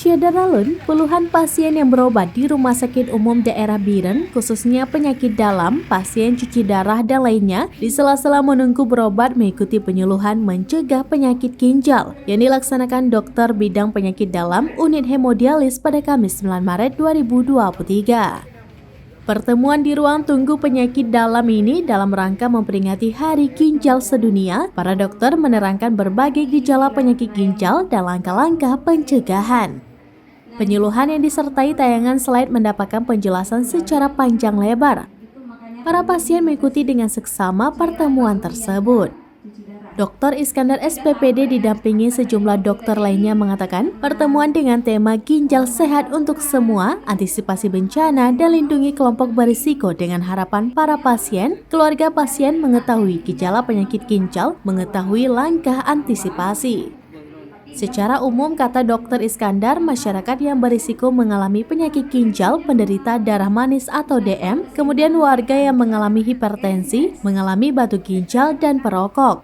Syahda Ralun, puluhan pasien yang berobat di Rumah Sakit Umum Daerah Biren, khususnya penyakit dalam, pasien cuci darah dan lainnya, di sela-sela menunggu berobat mengikuti penyuluhan mencegah penyakit ginjal yang dilaksanakan dokter bidang penyakit dalam unit hemodialis pada Kamis 9 Maret 2023. Pertemuan di ruang tunggu penyakit dalam ini dalam rangka memperingati Hari Ginjal Sedunia. Para dokter menerangkan berbagai gejala penyakit ginjal dan langkah-langkah pencegahan. Penyuluhan yang disertai tayangan slide mendapatkan penjelasan secara panjang lebar. Para pasien mengikuti dengan seksama pertemuan tersebut. Dr. Iskandar SPPD didampingi sejumlah dokter lainnya mengatakan pertemuan dengan tema ginjal sehat untuk semua, antisipasi bencana dan lindungi kelompok berisiko dengan harapan para pasien, keluarga pasien mengetahui gejala penyakit ginjal, mengetahui langkah antisipasi. Secara umum, kata Dr. Iskandar, masyarakat yang berisiko mengalami penyakit ginjal, penderita darah manis atau DM, kemudian warga yang mengalami hipertensi, mengalami batu ginjal dan perokok.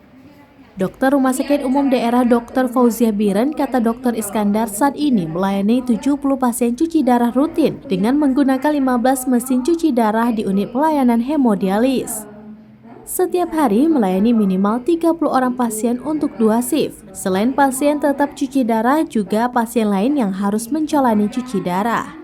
Dokter Rumah Sakit Umum Daerah Dr. Fauzia Biren, kata Dr. Iskandar, saat ini melayani 70 pasien cuci darah rutin dengan menggunakan 15 mesin cuci darah di unit pelayanan hemodialis. Setiap hari melayani minimal 30 orang pasien untuk 2 shift. Selain pasien tetap cuci darah, juga pasien lain yang harus menjalani cuci darah.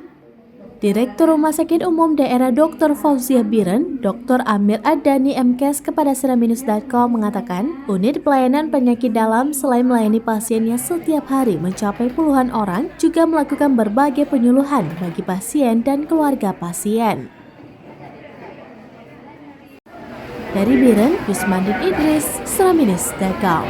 Direktur Rumah Sakit Umum Daerah Dr. Fauzia Biren, Dr. Amir Adani MKes kepada seramnews.com mengatakan, unit pelayanan penyakit dalam selain melayani pasiennya setiap hari mencapai puluhan orang, juga melakukan berbagai penyuluhan bagi pasien dan keluarga pasien. Dari Biren, Yusmandin Idris, seramnews.com.